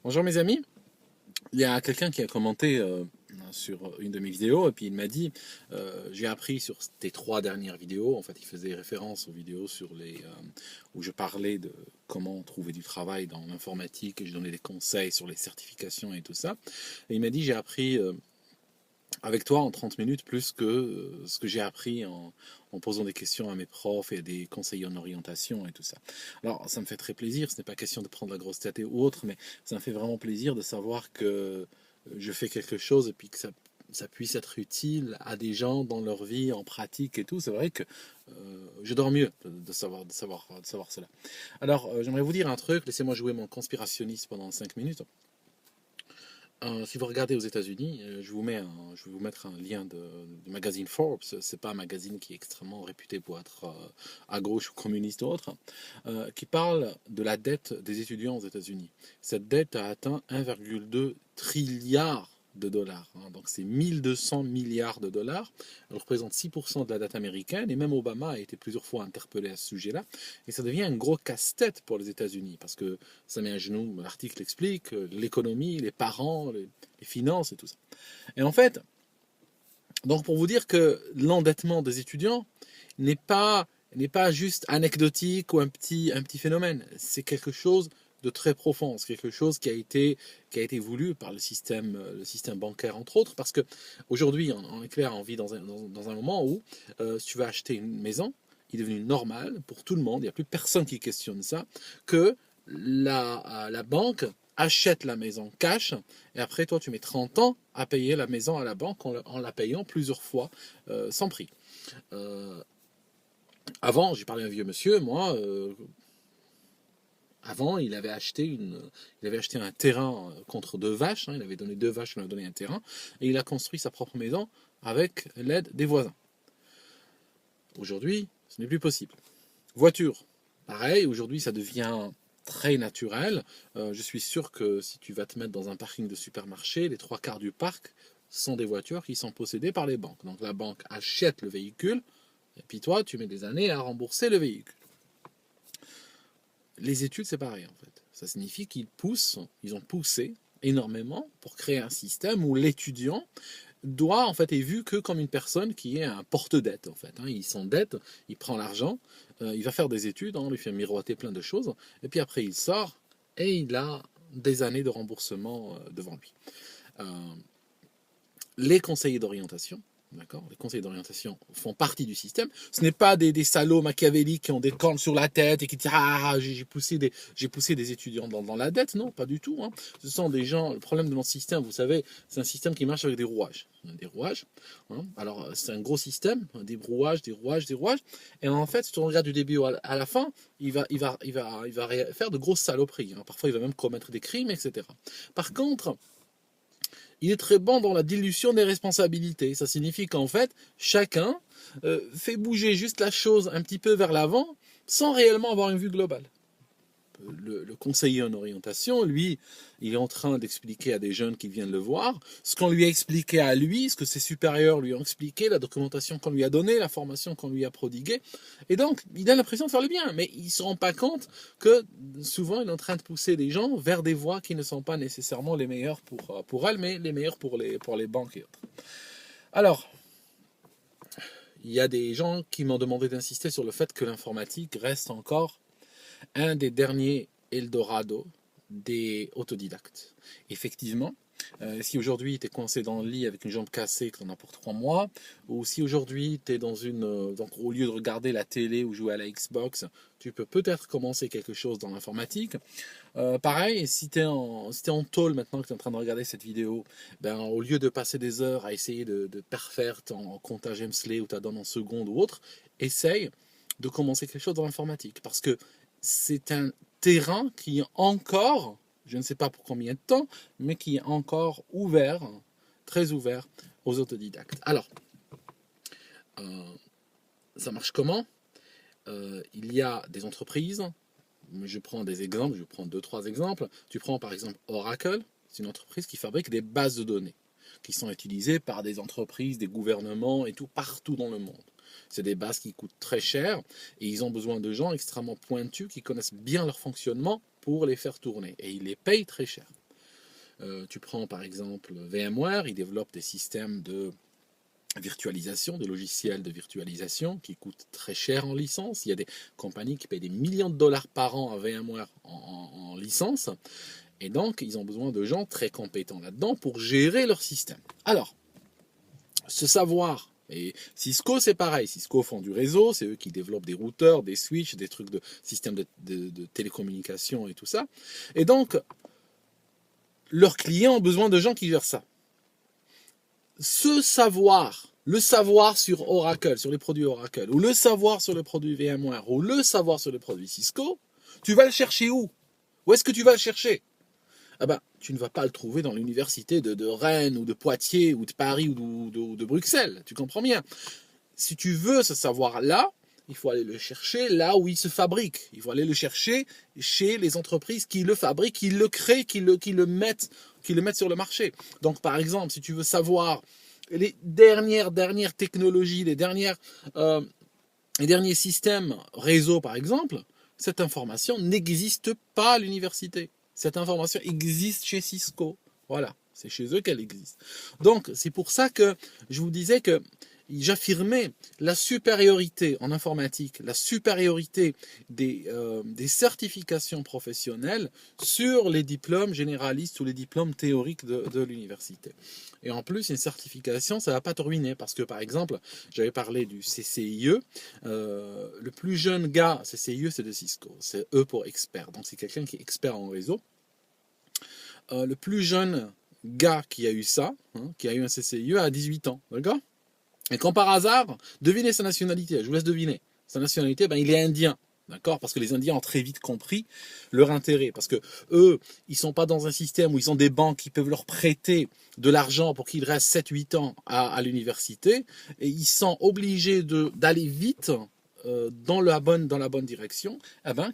Bonjour mes amis, il y a quelqu'un qui a commenté sur une de mes vidéos et puis il m'a dit j'ai appris sur tes 3 dernières vidéos, en fait il faisait référence aux vidéos où je parlais de comment trouver du travail dans l'informatique et je donnais des conseils sur les certifications et tout ça. Et il m'a dit j'ai appris avec toi en 30 minutes plus que ce que j'ai appris en posant des questions à mes profs et à des conseillers en orientation et tout ça. Alors ça me fait très plaisir, ce n'est pas question de prendre la grosse tête ou autre, mais ça me fait vraiment plaisir de savoir que je fais quelque chose et puis que ça puisse être utile à des gens dans leur vie, en pratique et tout. C'est vrai que je dors mieux de savoir cela. Alors j'aimerais vous dire un truc, laissez-moi jouer mon conspirationniste pendant 5 minutes. Si vous regardez aux États-Unis, je vais vous mettre un lien du magazine Forbes. C'est pas un magazine qui est extrêmement réputé pour être à gauche ou communiste ou autre, qui parle de la dette des étudiants aux États-Unis. Cette dette a atteint 1,2 trilliard de dollars. Donc c'est 1200 milliards de dollars. Elle représente 6% de la dette américaine et même Obama a été plusieurs fois interpellé à ce sujet-là. Et ça devient un gros casse-tête pour les États-Unis parce que ça met à genoux, l'article explique, l'économie, les parents, les finances et tout ça. Et en fait, donc pour vous dire que l'endettement des étudiants n'est pas juste anecdotique ou un petit phénomène, c'est quelque chose de très profond, c'est quelque chose qui a été voulu par le système bancaire entre autres, parce que aujourd'hui, en clair, on vit dans un moment où si tu veux acheter une maison, il est devenu normal pour tout le monde, il n'y a plus personne qui questionne ça, que la banque achète la maison cash et après toi tu mets 30 ans à payer la maison à la banque en la payant plusieurs fois sans prix. Avant, j'ai parlé à un vieux monsieur, moi, avant il avait acheté un terrain contre 2 vaches, il avait donné 2 vaches, il a donné un terrain et il a construit sa propre maison avec l'aide des voisins. Aujourd'hui, ce n'est plus possible. Voiture, pareil, aujourd'hui ça devient très naturel. Je suis sûr que si tu vas te mettre dans un parking de supermarché, les 3 quarts du parc sont des voitures qui sont possédées par les banques. Donc la banque achète le véhicule, et puis toi, tu mets des années à rembourser le véhicule. Les études, c'est pareil en fait. Ça signifie ils ont poussé énormément pour créer un système où l'étudiant doit en fait est vu que comme une personne qui est un porte-dette en fait. Il s'endette, il prend l'argent, il va faire des études, on lui fait miroiter plein de choses, et puis après il sort et il a des années de remboursement devant lui. Euh, les conseillers d'orientation, d'accord, les conseillers d'orientation font partie du système. Ce n'est pas des salauds machiavéliques qui ont des cornes sur la tête et qui disent ah j'ai poussé des étudiants dans la dette. Non, pas du tout. Ce sont des gens. Le problème de notre système, vous savez, c'est un système qui marche avec des rouages. Des rouages. Alors c'est un gros système, des rouages. Et en fait, si on regarde du début à la fin, il va faire de grosses saloperies. Parfois, il va même commettre des crimes, etc. Par contre, il est très bon dans la dilution des responsabilités. Ça signifie qu'en fait, chacun fait bouger juste la chose un petit peu vers l'avant sans réellement avoir une vue globale. Le conseiller en orientation, lui, il est en train d'expliquer à des jeunes qui viennent le voir ce qu'on lui a expliqué à lui, ce que ses supérieurs lui ont expliqué, la documentation qu'on lui a donnée, la formation qu'on lui a prodiguée. Et donc, il a l'impression de faire le bien, mais il ne se rend pas compte que souvent, il est en train de pousser des gens vers des voies qui ne sont pas nécessairement les meilleures pour elles, mais les meilleures pour les banques et autres. Alors, il y a des gens qui m'ont demandé d'insister sur le fait que l'informatique reste encore un des derniers Eldorado des autodidactes. Effectivement, si aujourd'hui tu es coincé dans le lit avec une jambe cassée que tu en as pour 3 mois, ou si aujourd'hui tu es dans donc au lieu de regarder la télé ou jouer à la Xbox, tu peux peut-être commencer quelque chose dans l'informatique. Pareil, si tu es en tôle maintenant que tu es en train de regarder cette vidéo, ben, au lieu de passer des heures à essayer de parfaire ton comptage Hemsley ou ta donne en seconde ou autre, essaye de commencer quelque chose dans l'informatique. Parce que c'est un terrain qui est encore, je ne sais pas pour combien de temps, mais qui est encore ouvert, très ouvert aux autodidactes. Alors, ça marche comment? Il y a des entreprises, je prends des exemples, je prends 2-3 exemples. Tu prends par exemple Oracle, c'est une entreprise qui fabrique des bases de données qui sont utilisées par des entreprises, des gouvernements et tout partout dans le monde. C'est des bases qui coûtent très cher et ils ont besoin de gens extrêmement pointus qui connaissent bien leur fonctionnement pour les faire tourner et ils les payent très cher. Tu prends par exemple VMware, ils développent des systèmes de virtualisation, des logiciels de virtualisation qui coûtent très cher en licence. Il y a des compagnies qui payent des millions de dollars par an à VMware en licence. Et donc, ils ont besoin de gens très compétents là-dedans pour gérer leur système. Alors, ce savoir, et Cisco c'est pareil, Cisco font du réseau, c'est eux qui développent des routeurs, des switches, des trucs de système de télécommunication et tout ça. Et donc, leurs clients ont besoin de gens qui gèrent ça. Ce savoir, le savoir sur Oracle, sur les produits Oracle, ou le savoir sur les produits VMware, ou le savoir sur les produits Cisco, tu vas le chercher où? Où est-ce que tu vas le chercher? Ah ben, tu ne vas pas le trouver dans l'université de Rennes, ou de Poitiers, ou de Paris, ou de Bruxelles. Tu comprends bien? Si tu veux ce savoir-là, il faut aller le chercher là où il se fabrique. Il faut aller le chercher chez les entreprises qui le fabriquent, qui le créent, qui le mettent sur le marché. Donc, par exemple, si tu veux savoir les dernières technologies, les derniers systèmes réseau, par exemple, cette information n'existe pas à l'université. Cette information existe chez Cisco. Voilà, c'est chez eux qu'elle existe. Donc, c'est pour ça que je vous disais que j'affirmais la supériorité en informatique, la supériorité des certifications professionnelles sur les diplômes généralistes ou les diplômes théoriques de l'université. Et en plus, une certification, ça ne va pas te ruiner, parce que par exemple, j'avais parlé du CCIE, le plus jeune gars, CCIE, c'est de Cisco, c'est E pour expert, donc c'est quelqu'un qui est expert en réseau. Le plus jeune gars qui a eu ça, qui a eu un CCIE, a 18 ans, d'accord? Et quand par hasard, devinez sa nationalité, je vous laisse deviner. Sa nationalité, il est indien. D'accord? Parce que les Indiens ont très vite compris leur intérêt. Parce que eux, ils sont pas dans un système où ils ont des banques qui peuvent leur prêter de l'argent pour qu'ils restent 7-8 ans à l'université. Et ils sont obligés d'aller vite dans la bonne direction.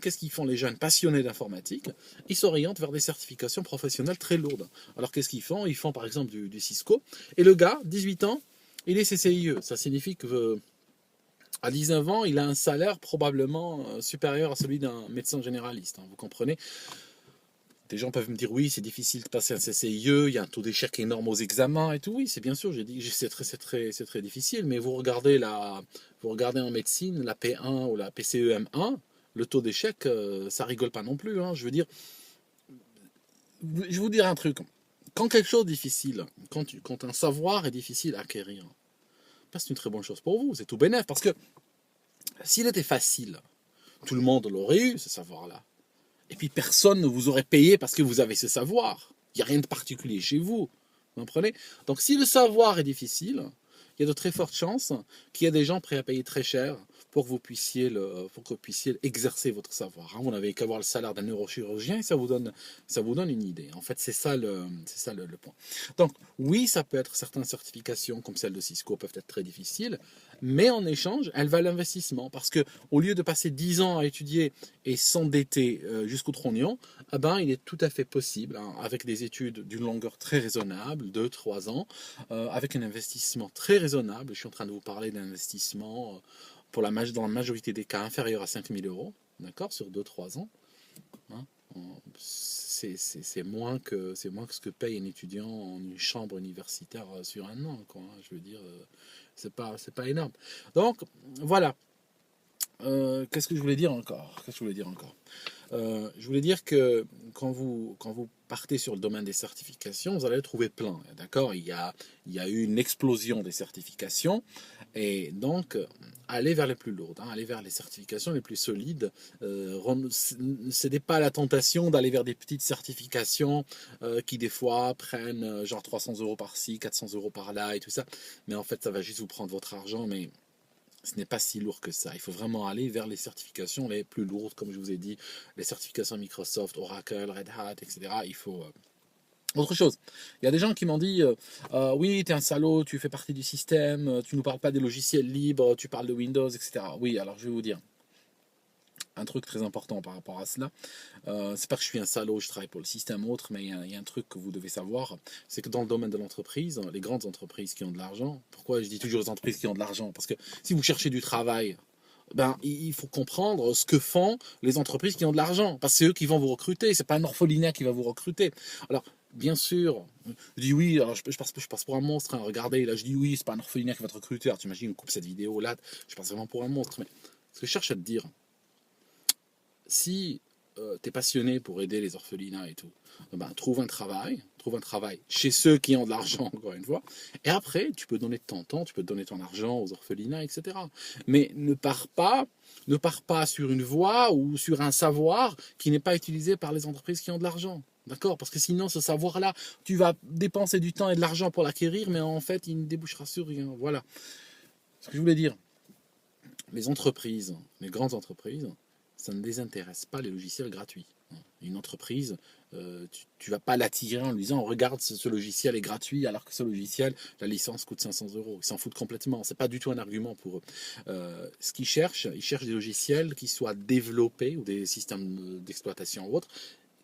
Qu'est-ce qu'ils font les jeunes passionnés d'informatique? Ils s'orientent vers des certifications professionnelles très lourdes. Alors qu'est-ce qu'ils font? Ils font par exemple du Cisco. Et le gars, 18 ans, il est CCIE. Ça signifie qu'à 19 ans, il a un salaire probablement supérieur à celui d'un médecin généraliste. Vous comprenez? Des gens peuvent me dire oui, c'est difficile de passer un CCIE, il y a un taux d'échec énorme aux examens et tout. Oui, c'est bien sûr, j'ai dit c'est très difficile, mais vous regardez en médecine la P1 ou la PCEM1, le taux d'échec, ça rigole pas non plus. Je veux dire, je vais vous dire un truc. Quand quelque chose est difficile, quand un savoir est difficile à acquérir, c'est une très bonne chose pour vous, c'est tout bénef. Parce que s'il était facile, tout le monde l'aurait eu, ce savoir-là. Et puis personne ne vous aurait payé parce que vous avez ce savoir. Il n'y a rien de particulier chez vous. Vous comprenez? Donc si le savoir est difficile, il y a de très fortes chances qu'il y ait des gens prêts à payer très cher pour que vous puissiez exercer votre savoir. Vous n'avez qu'à voir le salaire d'un neurochirurgien et ça vous donne une idée. En fait, c'est ça le point. Donc, oui, ça peut être certaines certifications comme celle de Cisco peuvent être très difficiles, mais en échange, elles valent l'investissement parce que au lieu de passer 10 ans à étudier et s'endetter jusqu'au trognon, il est tout à fait possible, avec des études d'une longueur très raisonnable, 2-3 ans, avec un investissement très raisonnable. Je suis en train de vous parler d'un investissement dans la majorité des cas inférieur à 5 000 euros, d'accord, sur 2-3 ans. C'est moins que ce que paye un étudiant en une chambre universitaire sur un an, quoi. Je veux dire, c'est pas énorme. Donc voilà. Qu'est-ce que je voulais dire encore? Je voulais dire que quand vous partez sur le domaine des certifications, vous allez le trouver plein. D'accord? Il y a eu une explosion des certifications. Et donc, allez vers les plus lourdes, allez vers les certifications les plus solides. Cédez pas à la tentation d'aller vers des petites certifications qui, des fois, prennent genre 300 euros par-ci, 400 euros par-là et tout ça. Mais en fait, ça va juste vous prendre votre argent. Mais ce n'est pas si lourd que ça. Il faut vraiment aller vers les certifications les plus lourdes, comme je vous ai dit, les certifications Microsoft, Oracle, Red Hat, etc. Il faut... Autre chose, il y a des gens qui m'ont dit oui, tu es un salaud, tu fais partie du système, tu ne nous parles pas des logiciels libres, tu parles de Windows, etc. Oui, alors je vais vous dire un truc très important par rapport à cela. C'est pas que je suis un salaud, je travaille pour le système autre, mais il y a un truc que vous devez savoir, c'est que dans le domaine de l'entreprise, les grandes entreprises qui ont de l'argent, pourquoi je dis toujours les entreprises qui ont de l'argent? Parce que si vous cherchez du travail ben, il faut comprendre ce que font les entreprises qui ont de l'argent. Parce que c'est eux qui vont vous recruter. C'est pas un orphelinat qui va vous recruter. Alors, bien sûr, je dis oui, alors je passe pour un monstre. Hein, regardez, là, je dis oui, c'est pas un orphelinat qui va te recruter. Alors, tu imagines, on coupe cette vidéo là, je passe vraiment pour un monstre. Mais ce que je cherche à te dire, si tu es passionné pour aider les orphelinats et tout, ben, trouve un travail chez ceux qui ont de l'argent, encore une fois, et après, tu peux donner de ton temps, tu peux donner ton argent aux orphelinats, etc. Mais ne pars pas sur une voie ou sur un savoir qui n'est pas utilisé par les entreprises qui ont de l'argent. D'accord? Parce que sinon, ce savoir-là, tu vas dépenser du temps et de l'argent pour l'acquérir, mais en fait, il ne débouchera sur rien. Voilà. Ce que je voulais dire, les entreprises, les grandes entreprises, ça ne les intéresse pas les logiciels gratuits. Une entreprise, tu ne vas pas l'attirer en lui disant regarde, ce logiciel est gratuit alors que ce logiciel, la licence coûte 500 euros. Ils s'en foutent complètement. Ce n'est pas du tout un argument pour eux. Ce qu'ils cherchent, ils cherchent des logiciels qui soient développés ou des systèmes d'exploitation ou autres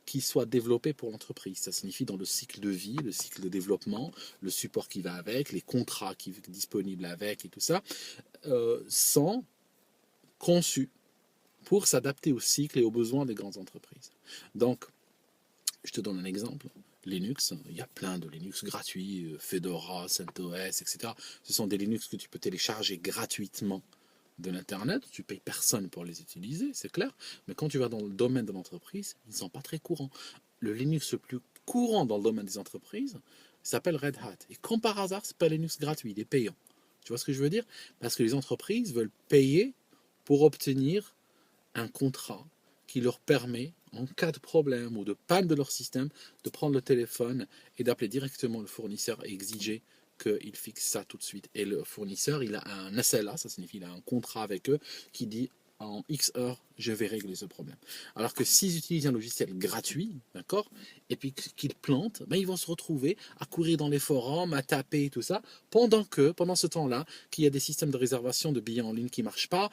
qui soient développés pour l'entreprise. Ça signifie dans le cycle de vie, le cycle de développement, le support qui va avec, les contrats qui sont disponibles avec et tout ça, sont conçus pour s'adapter au cycle et aux besoins des grandes entreprises. Donc, je te donne un exemple. Linux, il y a plein de Linux gratuits, Fedora, CentOS, etc. Ce sont des Linux que tu peux télécharger gratuitement de l'Internet. Tu ne payes personne pour les utiliser, c'est clair. Mais quand tu vas dans le domaine de l'entreprise, ils ne sont pas très courants. Le Linux le plus courant dans le domaine des entreprises s'appelle Red Hat. Et comme par hasard, ce n'est pas Linux gratuit, il est payant. Tu vois ce que je veux dire? Parce que les entreprises veulent payer pour obtenir un contrat qui leur permet, en cas de problème ou de panne de leur système, de prendre le téléphone et d'appeler directement le fournisseur et exiger qu'il fixe ça tout de suite. Et le fournisseur, il a un SLA, ça signifie qu'il a un contrat avec eux qui dit en X heures, je vais régler ce problème. Alors que s'ils utilisent un logiciel gratuit, d'accord, et puis qu'ils plantent, ben ils vont se retrouver à courir dans les forums, à taper et tout ça, pendant ce temps-là, qu'il y a des systèmes de réservation de billets en ligne qui ne marchent pas,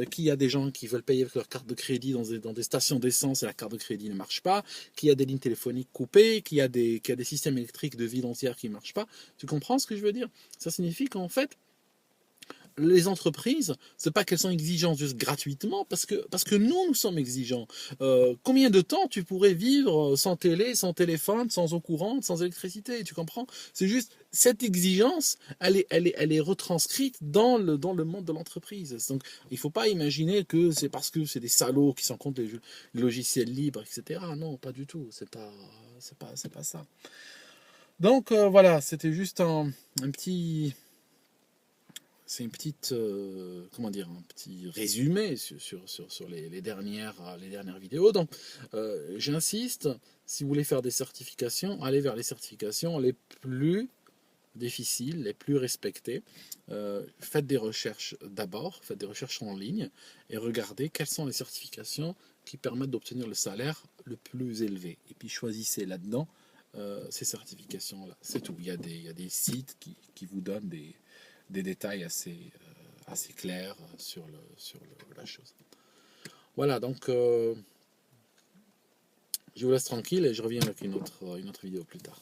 qu'il y a des gens qui veulent payer avec leur carte de crédit dans des stations d'essence et la carte de crédit ne marche pas, qu'il y a des lignes téléphoniques coupées, qu'il y a des systèmes électriques de ville entière qui ne marchent pas. Tu comprends ce que je veux dire? Ça signifie qu'en fait, les entreprises, c'est pas qu'elles sont exigeantes juste gratuitement, parce que nous sommes exigeants. Combien de temps tu pourrais vivre sans télé, sans téléphone, sans eau courante, sans électricité? Tu comprends? C'est juste cette exigence, elle est retranscrite dans le monde de l'entreprise. Donc, il faut pas imaginer que c'est parce que c'est des salauds qui sont contre les logiciels libres, etc. Non, pas du tout. C'est pas ça. Donc voilà, c'était juste un petit. C'est une petite, comment dire, un petit résumé sur les dernières vidéos. Donc, j'insiste, si vous voulez faire des certifications, allez vers les certifications les plus difficiles, les plus respectées. Faites des recherches d'abord, faites des recherches en ligne et regardez quelles sont les certifications qui permettent d'obtenir le salaire le plus élevé. Et puis choisissez là-dedans ces certifications-là. C'est tout. Il y a des sites qui vous donnent des détails assez clairs sur la chose. Voilà, donc je vous laisse tranquille et je reviens avec une autre vidéo plus tard.